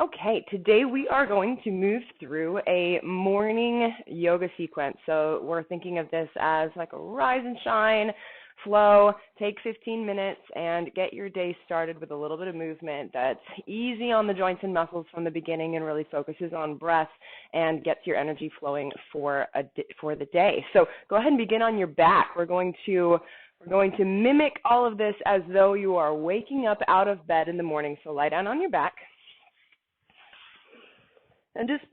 Okay, today we are going to move through a morning yoga sequence. So we're thinking of this as like a rise and shine flow. Take 15 minutes and get your day started with a little bit of movement that's easy on the joints and muscles from the beginning and really focuses on breath and gets your energy flowing for the day. So go ahead and begin on your back. We're going to mimic all of this as though you are waking up out of bed in the morning. So lie down on your back. And just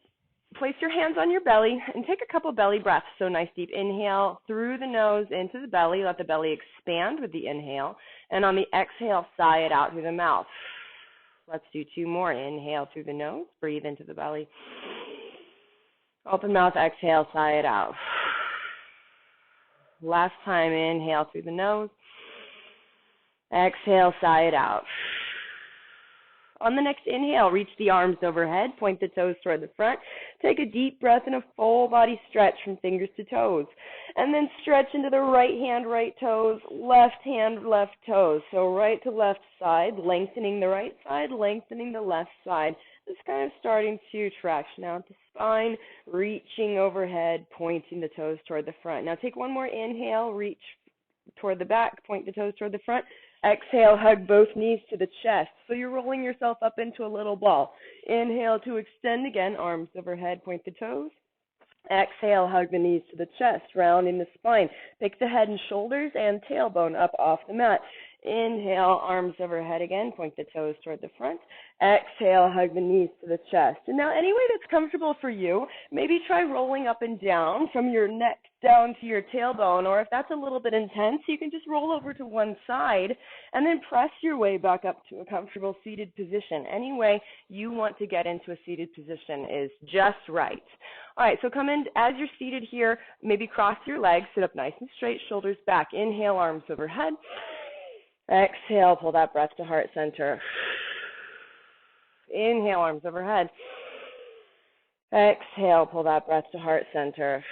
place your hands on your belly and take a couple belly breaths. So nice deep inhale through the nose into the belly. Let the belly expand with the inhale. And on the exhale, sigh it out through the mouth. Let's do two more. Inhale through the nose. Breathe into the belly. Open mouth, exhale, sigh it out. Last time, inhale through the nose. Exhale, sigh it out. On the next inhale, reach the arms overhead, point the toes toward the front. Take a deep breath and a full body stretch from fingers to toes. And then stretch into the right hand, right toes, left hand, left toes. So right to left side, lengthening the right side, lengthening the left side. Just kind of starting to traction out the spine, reaching overhead, pointing the toes toward the front. Now take one more inhale, reach toward the back, point the toes toward the front. Exhale, hug both knees to the chest. So you're rolling yourself up into a little ball. Inhale to extend again, arms overhead, point the toes. Exhale, hug the knees to the chest, rounding the spine. Pick the head and shoulders and tailbone up off the mat. Inhale, arms overhead again, point the toes toward the front. Exhale, hug the knees to the chest. And now any way that's comfortable for you, maybe try rolling up and down from your neck down to your tailbone, or if that's a little bit intense, you can just roll over to one side and then press your way back up to a comfortable seated position. Any way you want to get into a seated position is just right. All right, so come in as you're seated here, maybe cross your legs, sit up nice and straight, shoulders back. Inhale, arms overhead. Exhale, pull that breath to heart center. Inhale, arms overhead. Exhale, pull that breath to heart center.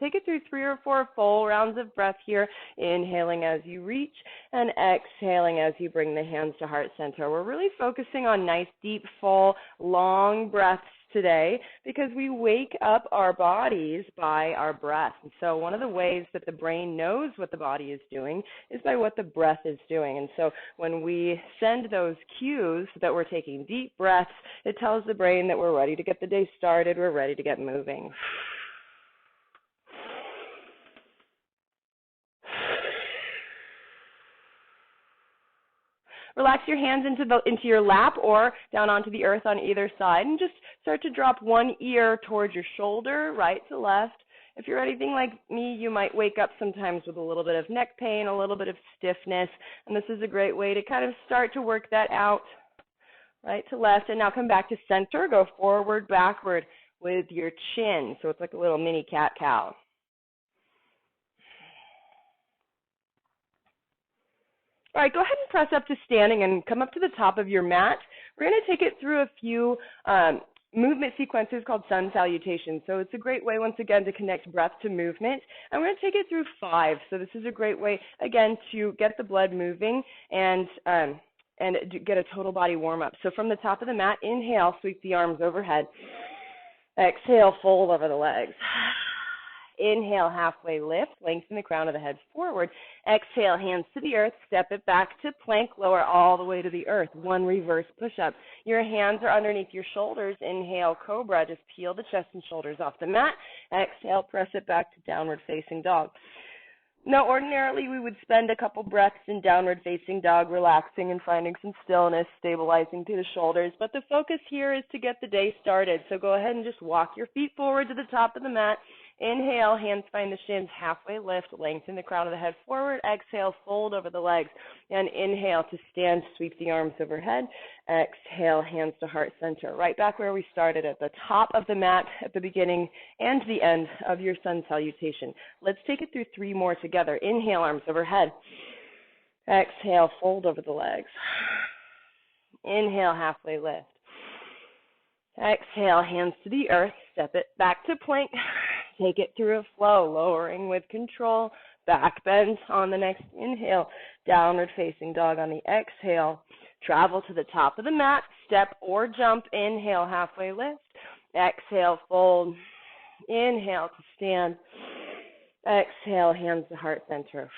Take it through 3 or 4 full rounds of breath here, inhaling as you reach and exhaling as you bring the hands to heart center. We're really focusing on nice, deep, full, long breaths today because we wake up our bodies by our breath. And so one of the ways that the brain knows what the body is doing is by what the breath is doing. And so when we send those cues that we're taking deep breaths, it tells the brain that we're ready to get the day started, we're ready to get moving. Relax your hands into your lap or down onto the earth on either side and just start to drop one ear towards your shoulder, right to left. If you're anything like me, you might wake up sometimes with a little bit of neck pain, a little bit of stiffness, and this is a great way to kind of start to work that out, right to left. And now come back to center, go forward, backward with your chin. So it's like a little mini cat-cow. All right, go ahead and press up to standing and come up to the top of your mat. We're going to take it through a few movement sequences called sun salutations. So it's a great way, once again, to connect breath to movement. And we're going to take it through 5. So this is a great way, again, to get the blood moving and get a total body warm-up. So from the top of the mat, inhale, sweep the arms overhead. Exhale, fold over the legs. Inhale, halfway lift, lengthen the crown of the head forward. Exhale, hands to the earth, step it back to plank, lower all the way to the earth. 1 reverse push-up. Your hands are underneath your shoulders. Inhale, cobra, just peel the chest and shoulders off the mat. Exhale, press it back to downward facing dog. Now, ordinarily, we would spend a couple breaths in downward facing dog, relaxing and finding some stillness, stabilizing through the shoulders. But the focus here is to get the day started. So go ahead and just walk your feet forward to the top of the mat. Inhale, hands find the shins, halfway lift, lengthen the crown of the head forward. Exhale, fold over the legs. And inhale to stand, sweep the arms overhead. Exhale, hands to heart center. Right back where we started, at the top of the mat, at the beginning and the end of your sun salutation. Let's take it through 3 more together. Inhale, arms overhead. Exhale, fold over the legs. Inhale, halfway lift. Exhale, hands to the earth, step it back to plank. Take it through a flow, lowering with control, back bend on the next inhale, downward facing dog on the exhale, Travel to the top of the mat, step or jump, inhale, halfway lift. Exhale, fold. Inhale to stand. Exhale, hands to heart center.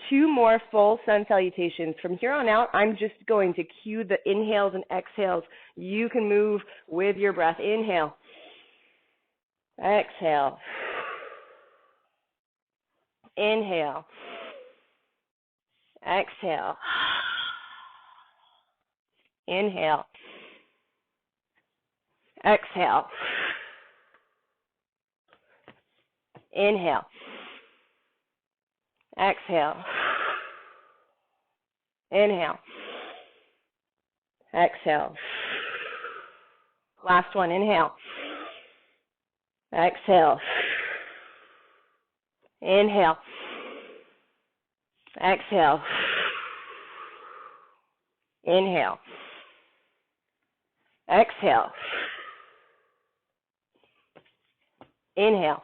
2 more full sun salutations. From here on out, I'm just going to cue the inhales and exhales. You can move with your breath. Inhale. Exhale. Inhale. Exhale. Inhale. Exhale. Inhale. Exhale. Inhale. Exhale. Last one, inhale. Exhale. Inhale. Exhale. Inhale. Exhale. Inhale.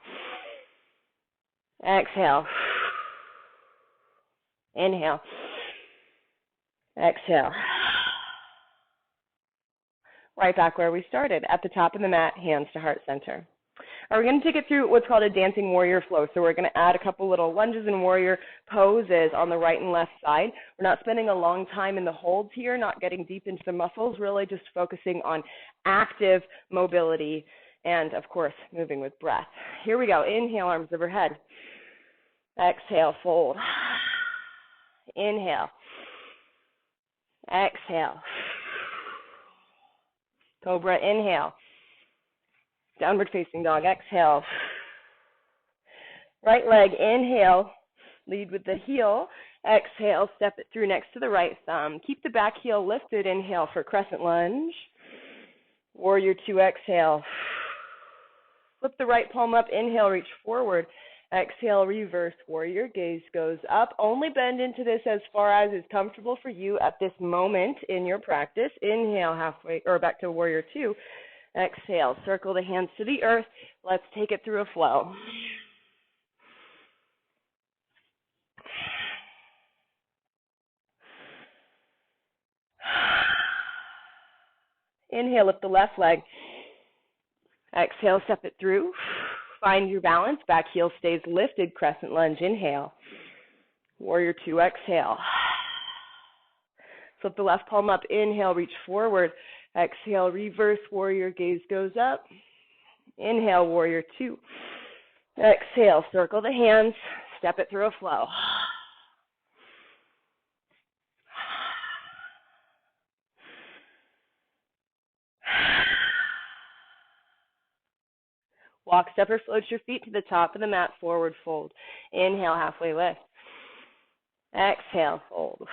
Exhale. Inhale. Exhale. Right back where we started, at the top of the mat, hands to heart center. We're going to take it through what's called a dancing warrior flow. So we're going to add a couple little lunges and warrior poses on the right and left side. We're not spending a long time in the holds here, not getting deep into the muscles, really just focusing on active mobility and, of course, moving with breath. Here we go. Inhale, arms overhead. Exhale, fold. Inhale. Exhale. Cobra, inhale. Downward facing dog, exhale. Right leg, inhale. Lead with the heel. Exhale, step it through next to the right thumb. Keep the back heel lifted. Inhale for crescent lunge. Warrior 2, exhale. Flip the right palm up. Inhale, reach forward. Exhale, reverse warrior. Gaze goes up. Only bend into this as far as is comfortable for you at this moment in your practice. Inhale, halfway, or back to warrior 2. Exhale, circle the hands to the earth. Let's take it through a flow. Inhale, lift the left leg. Exhale, step it through. Find your balance. Back heel stays lifted. Crescent lunge, inhale. Warrior 2, exhale. Flip the left palm up. Inhale, reach forward. Exhale, reverse warrior, gaze goes up. Inhale, warrior 2. Exhale, circle the hands, step it through a flow. Walk, step, or float your feet to the top of the mat, forward fold. Inhale, halfway lift. Exhale, fold.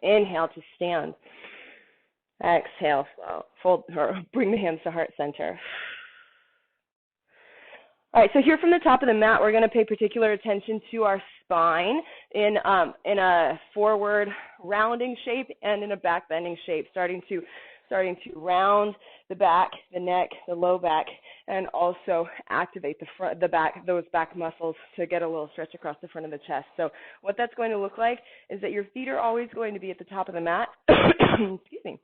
Inhale to stand. Exhale, fold, or bring the hands to heart center. All right, so here from the top of the mat, we're going to pay particular attention to our spine in a forward rounding shape and in a back bending shape, starting to round the back, the neck, the low back, and also activate the front, the back, those back muscles to get a little stretch across the front of the chest. So what that's going to look like is that your feet are always going to be at the top of the mat. Excuse me.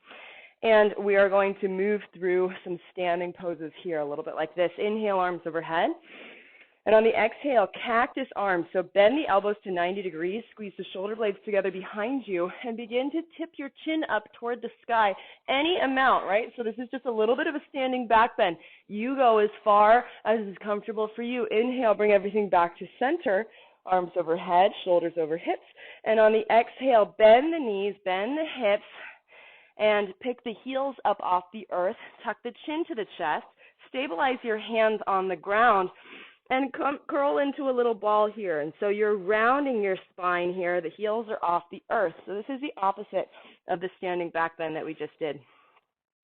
And we are going to move through some standing poses here, a little bit like this. Inhale, arms overhead. And on the exhale, cactus arms. So bend the elbows to 90 degrees, squeeze the shoulder blades together behind you, and begin to tip your chin up toward the sky. Any amount, right? So this is just a little bit of a standing back bend. You go as far as is comfortable for you. Inhale, bring everything back to center. Arms overhead, shoulders over hips. And on the exhale, bend the knees, bend the hips, and pick the heels up off the earth. Tuck the chin to the chest. Stabilize your hands on the ground. And curl into a little ball here. And so you're rounding your spine here. The heels are off the earth. So this is the opposite of the standing back bend that we just did.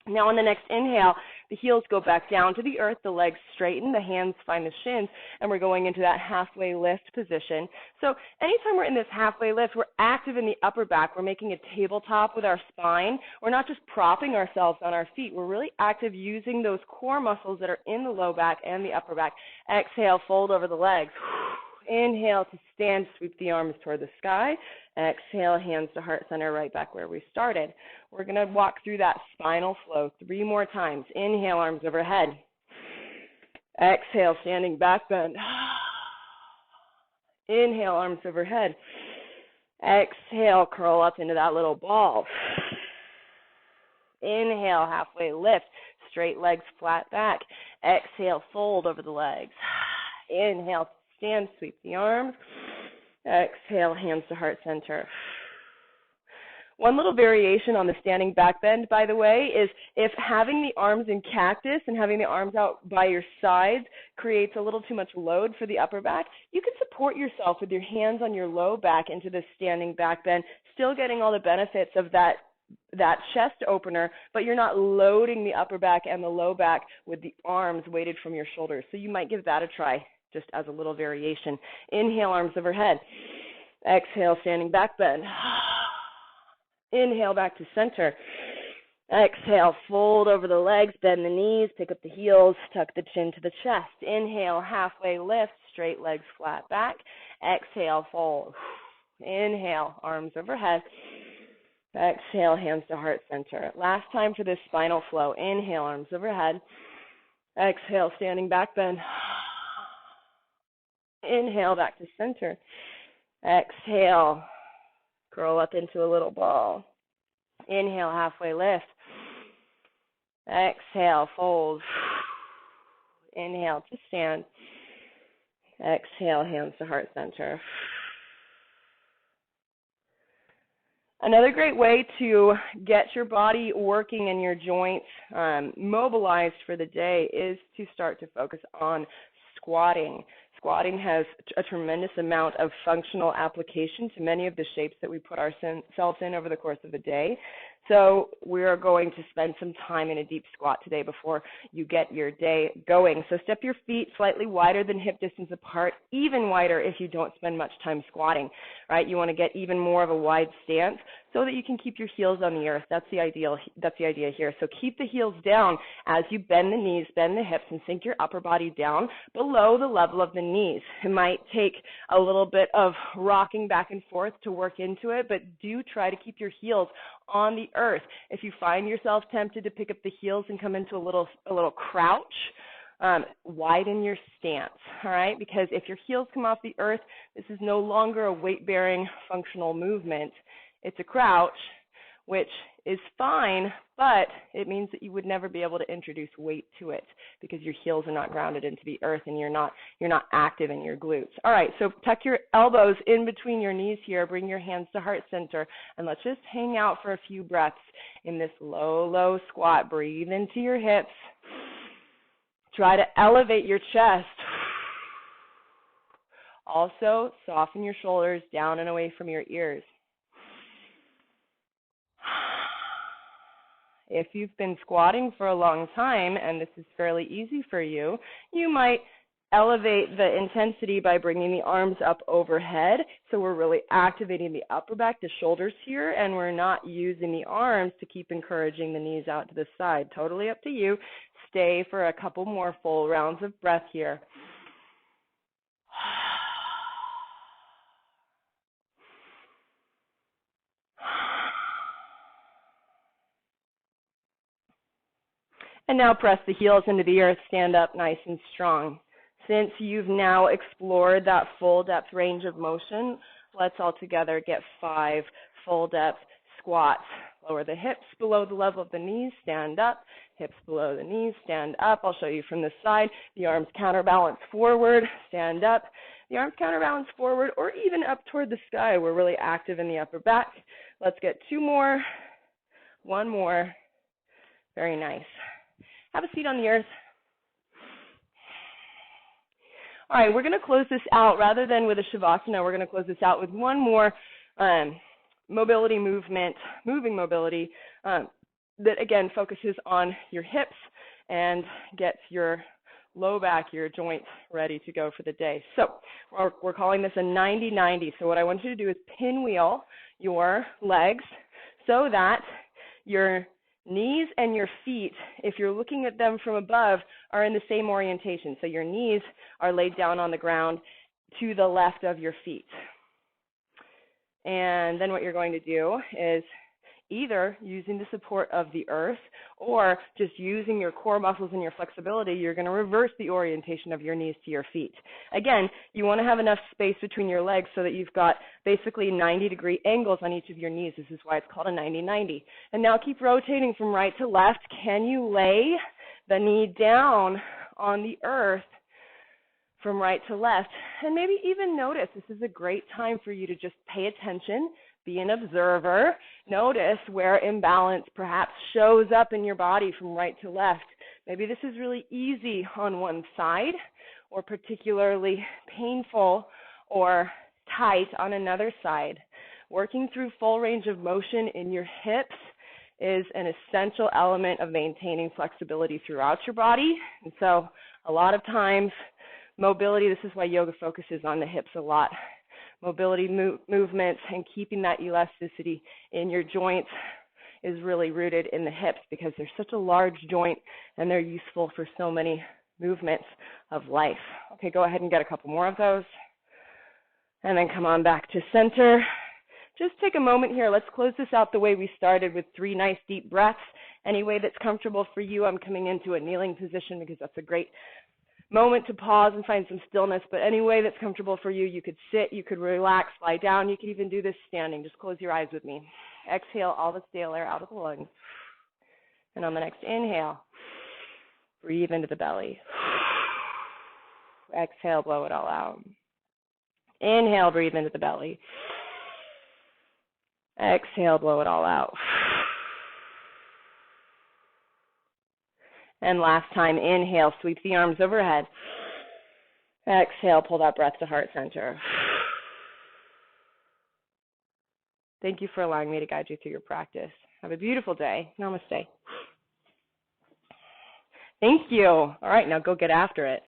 Now on the next inhale, the heels go back down to the earth, the legs straighten, the hands find the shins, and we're going into that halfway lift position. So anytime we're in this halfway lift, we're active in the upper back. We're making a tabletop with our spine. We're not just propping ourselves on our feet. We're really active using those core muscles that are in the low back and the upper back. Exhale, fold over the legs. Inhale to stand, sweep the arms toward the sky. Exhale, hands to heart center, right back where we started. We're going to walk through that spinal flow 3 more times. Inhale, arms overhead. Exhale, standing back bend. Inhale, arms overhead. Exhale, curl up into that little ball. Inhale, halfway lift. Straight legs, flat back. Exhale, fold over the legs. Inhale, stand, sweep the arms. Exhale, hands to heart center. One little variation on the standing back bend, by the way, is if having the arms in cactus and having the arms out by your sides creates a little too much load for the upper back, you can support yourself with your hands on your low back into the standing back bend, still getting all the benefits of that chest opener, but you're not loading the upper back and the low back with the arms weighted from your shoulders. So you might give that a try just as a little variation. Inhale, arms overhead. Exhale, standing back bend. Inhale, back to center. Exhale, fold over the legs, bend the knees, pick up the heels, tuck the chin to the chest. Inhale, halfway lift, straight legs, flat back. Exhale, fold. Inhale, arms overhead. Exhale, hands to heart center. Last time for this spinal flow. Inhale, arms overhead. Exhale, standing back bend. Inhale, back to center. Exhale, curl up into a little ball. Inhale, halfway lift. Exhale, fold. Inhale to stand. Exhale, hands to heart center. Another great way to get your body working and your joints mobilized for the day is to start to focus on squatting. Squatting has a tremendous amount of functional application to many of the shapes that we put ourselves in over the course of a day. So we are going to spend some time in a deep squat today before you get your day going. So step your feet slightly wider than hip distance apart, even wider if you don't spend much time squatting, right? You want to get even more of a wide stance so that you can keep your heels on the earth. That's the idea here. So keep the heels down as you bend the knees, bend the hips, and sink your upper body down below the level of the knees. It might take a little bit of rocking back and forth to work into it, but do try to keep your heels on the earth. If you find yourself tempted to pick up the heels and come into a little crouch, widen your stance, all right? Because if your heels come off the earth, this is no longer a weight-bearing functional movement. It's a crouch, which is fine, but it means that you would never be able to introduce weight to it because your heels are not grounded into the earth and you're not active in your glutes. All right, so tuck your elbows in between your knees here, bring your hands to heart center, and let's just hang out for a few breaths in this low, low squat. Breathe into your hips. Try to elevate your chest. Also, soften your shoulders down and away from your ears. If you've been squatting for a long time and this is fairly easy for you, you might elevate the intensity by bringing the arms up overhead. So we're really activating the upper back, the shoulders here, and we're not using the arms to keep encouraging the knees out to the side. Totally up to you. Stay for a couple more full rounds of breath here. And now press the heels into the earth, stand up nice and strong. Since you've now explored that full depth range of motion, let's all together get 5 full depth squats. Lower the hips below the level of the knees, stand up. Hips below the knees, stand up. I'll show you from the side. The arms counterbalance forward, stand up. The arms counterbalance forward or even up toward the sky. We're really active in the upper back. Let's get 2 more, 1 more. Very nice. Have a seat on the earth. All right, we're going to close this out. Rather than with a Shavasana, we're going to close this out with one more mobility movement, moving mobility, that again focuses on your hips and gets your low back, your joints ready to go for the day. So we're calling this a 90-90. So what I want you to do is pinwheel your legs so that your knees and your feet, if you're looking at them from above, are in the same orientation. So your knees are laid down on the ground, to the left of your feet. And then what you're going to do is either using the support of the earth or just using your core muscles and your flexibility, you're going to reverse the orientation of your knees to your feet. Again, you want to have enough space between your legs so that you've got basically 90-degree angles on each of your knees. This is why it's called a 90-90. And now keep rotating from right to left. Can you lay the knee down on the earth from right to left? And maybe even notice, this is a great time for you to just pay attention, be an observer, notice where imbalance perhaps shows up in your body from right to left. Maybe this is really easy on one side or particularly painful or tight on another side. Working through full range of motion in your hips is an essential element of maintaining flexibility throughout your body. And so a lot of times, mobility, this is why yoga focuses on the hips a lot. Mobility movements and keeping that elasticity in your joints is really rooted in the hips because they're such a large joint and they're useful for so many movements of life. Okay, go ahead and get a couple more of those. And then come on back to center. Just take a moment here. Let's close this out the way we started with 3 nice deep breaths. Any way that's comfortable for you, I'm coming into a kneeling position because that's a great moment to pause and find some stillness, but any way that's comfortable for you, you could sit, you could relax, lie down, you could even do this standing. Just close your eyes with me. Exhale all the stale air out of the lungs. And on the next inhale, breathe into the belly. Exhale, blow it all out. Inhale, breathe into the belly. Exhale, blow it all out. And last time, inhale, sweep the arms overhead. Exhale, pull that breath to heart center. Thank you for allowing me to guide you through your practice. Have a beautiful day. Namaste. Thank you. All right, now go get after it.